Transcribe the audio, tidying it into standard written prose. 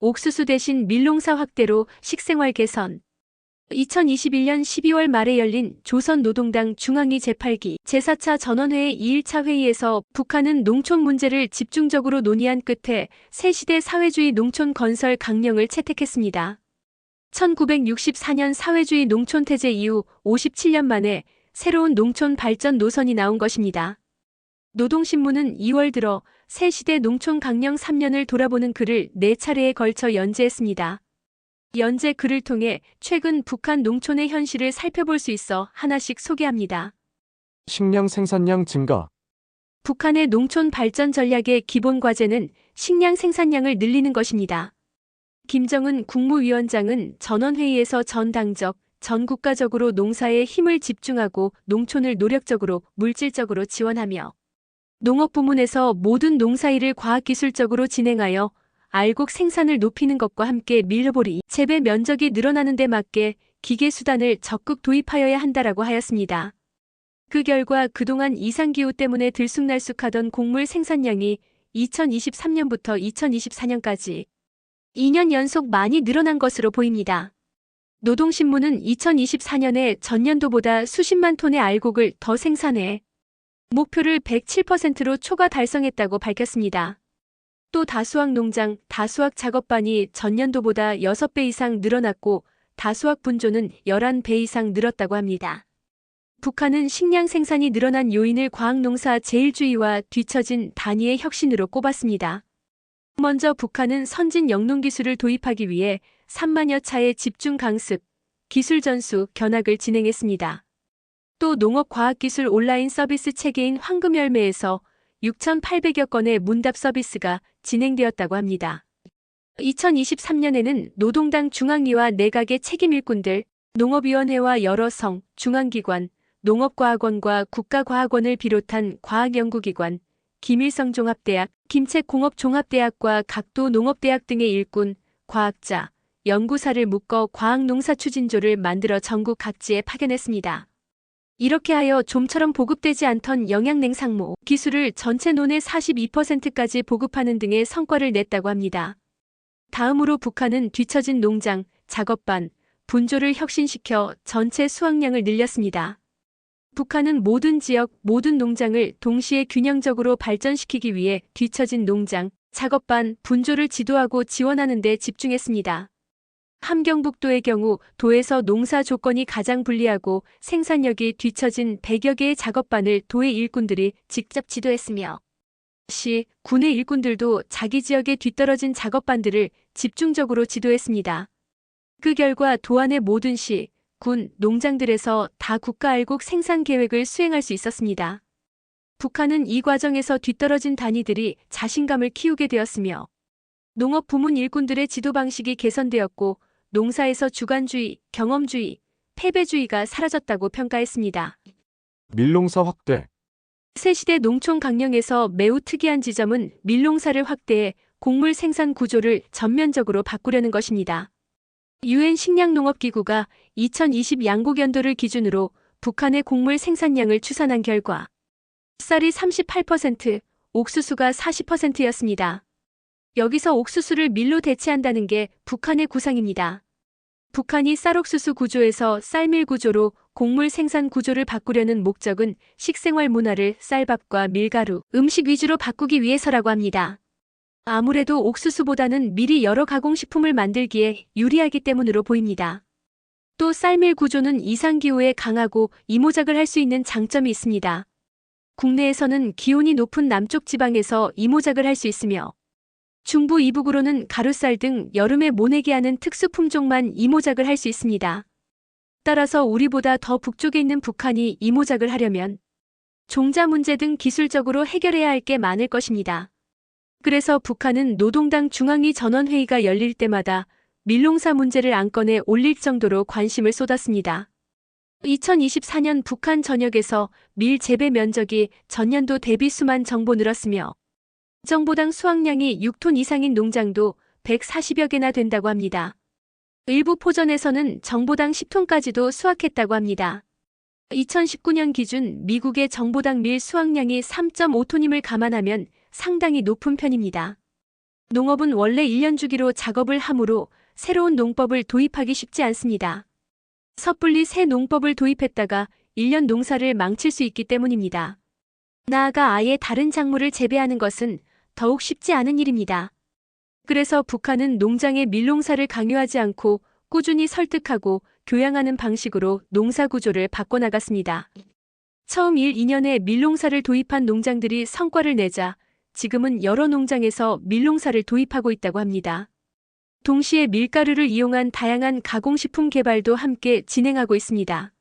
옥수수 대신 밀농사 확대로 식생활 개선. 2021년 12월 말에 열린 조선노동당 중앙위 제8기 제4차 전원회의 2일차 회의에서 북한은 농촌 문제를 집중적으로 논의한 끝에 새시대 사회주의 농촌 건설 강령을 채택했습니다. 1964년 사회주의 농촌태제 이후 57년 만에 새로운 농촌 발전 노선이 나온 것입니다. 노동신문은 2월 들어 새시대 농촌 강령 3년을 돌아보는 글을 4차례에 걸쳐 연재했습니다. 연재 글을 통해 최근 북한 농촌의 현실을 살펴볼 수 있어 하나씩 소개합니다. 식량 생산량 증가. 북한의 농촌 발전 전략의 기본 과제는 식량 생산량을 늘리는 것입니다. 김정은 국무위원장은 전원회의에서 전당적, 전국가적으로 농사에 힘을 집중하고 농촌을 노력적으로 물질적으로 지원하며 농업 부문에서 모든 농사일을 과학기술적으로 진행하여 알곡 생산을 높이는 것과 함께 밀려보리 재배 면적이 늘어나는 데 맞게 기계수단을 적극 도입하여야 한다라고 하였습니다. 그 결과 그동안 이상기후 때문에 들쑥날쑥하던 곡물 생산량이 2023년부터 2024년까지 2년 연속 많이 늘어난 것으로 보입니다. 노동신문은 2024년에 전년도보다 수십만 톤의 알곡을 더 생산해 목표를 107%로 초과 달성했다고 밝혔습니다. 또 다수학 농장, 다수학 작업반이 전년도보다 6배 이상 늘어났고 다수학 분조는 11배 이상 늘었다고 합니다. 북한은 식량 생산이 늘어난 요인을 과학농사 제1주의와 뒤처진 단위의 혁신으로 꼽았습니다. 먼저 북한은 선진 영농기술을 도입하기 위해 3만여 차의 집중 강습, 기술 전수, 견학을 진행했습니다. 또 농업과학기술 온라인 서비스 체계인 황금열매에서 6,800여 건의 문답 서비스가 진행되었다고 합니다. 2023년에는 노동당 중앙위와 내각의 책임 일꾼들, 농업위원회와 여러 성, 중앙기관, 농업과학원과 국가과학원을 비롯한 과학연구기관, 김일성 종합대학, 김책공업종합대학과 각도 농업대학 등의 일꾼, 과학자, 연구사를 묶어 과학농사추진조를 만들어 전국 각지에 파견했습니다. 이렇게 하여 좀처럼 보급되지 않던 영양냉상모 기술을 전체 논의 42%까지 보급하는 등의 성과를 냈다고 합니다. 다음으로 북한은 뒤처진 농장, 작업반, 분조를 혁신시켜 전체 수확량을 늘렸습니다. 북한은 모든 지역, 모든 농장을 동시에 균형적으로 발전시키기 위해 뒤처진 농장, 작업반, 분조를 지도하고 지원하는 데 집중했습니다. 함경북도의 경우 도에서 농사 조건이 가장 불리하고 생산력이 뒤처진 100여 개의 작업반을 도의 일꾼들이 직접 지도했으며 시, 군의 일꾼들도 자기 지역에 뒤떨어진 작업반들을 집중적으로 지도했습니다. 그 결과 도 안의 모든 시, 군, 농장들에서 다 국가알곡 생산 계획을 수행할 수 있었습니다. 북한은 이 과정에서 뒤떨어진 단위들이 자신감을 키우게 되었으며 농업 부문 일꾼들의 지도 방식이 개선되었고 농사에서 주관주의, 경험주의, 패배주의가 사라졌다고 평가했습니다. 밀농사 확대. 새시대 농촌 강령에서 매우 특이한 지점은 밀농사를 확대해 곡물 생산 구조를 전면적으로 바꾸려는 것입니다. 유엔 식량농업기구가 2020 양곡연도를 기준으로 북한의 곡물 생산량을 추산한 결과 쌀이 38%, 옥수수가 40%였습니다. 여기서 옥수수를 밀로 대체한다는 게 북한의 구상입니다. 북한이 쌀옥수수 구조에서 쌀밀 구조로 곡물 생산 구조를 바꾸려는 목적은 식생활 문화를 쌀밥과 밀가루, 음식 위주로 바꾸기 위해서라고 합니다. 아무래도 옥수수보다는 밀이 여러 가공식품을 만들기에 유리하기 때문으로 보입니다. 또 쌀밀 구조는 이상기후에 강하고 이모작을 할 수 있는 장점이 있습니다. 국내에서는 기온이 높은 남쪽 지방에서 이모작을 할 수 있으며 중부 이북으로는 가루쌀 등 여름에 모내기 하는 특수 품종만 이모작을 할 수 있습니다. 따라서 우리보다 더 북쪽에 있는 북한이 이모작을 하려면 종자 문제 등 기술적으로 해결해야 할 게 많을 것입니다. 그래서 북한은 노동당 중앙위 전원회의가 열릴 때마다 밀농사 문제를 안건에 올릴 정도로 관심을 쏟았습니다. 2024년 북한 전역에서 밀 재배 면적이 전년도 대비 수만 정보 늘었으며 정보당 수확량이 6톤 이상인 농장도 140여 개나 된다고 합니다. 일부 포전에서는 정보당 10톤까지도 수확했다고 합니다. 2019년 기준 미국의 정보당 밀 수확량이 3.5톤임을 감안하면 상당히 높은 편입니다. 농업은 원래 1년 주기로 작업을 하므로 새로운 농법을 도입하기 쉽지 않습니다. 섣불리 새 농법을 도입했다가 1년 농사를 망칠 수 있기 때문입니다. 나아가 아예 다른 작물을 재배하는 것은 더욱 쉽지 않은 일입니다. 그래서 북한은 농장의 밀농사를 강요하지 않고 꾸준히 설득하고 교양하는 방식으로 농사 구조를 바꿔나갔습니다. 처음 2년에 밀농사를 도입한 농장들이 성과를 내자 지금은 여러 농장에서 밀농사를 도입하고 있다고 합니다. 동시에 밀가루를 이용한 다양한 가공식품 개발도 함께 진행하고 있습니다.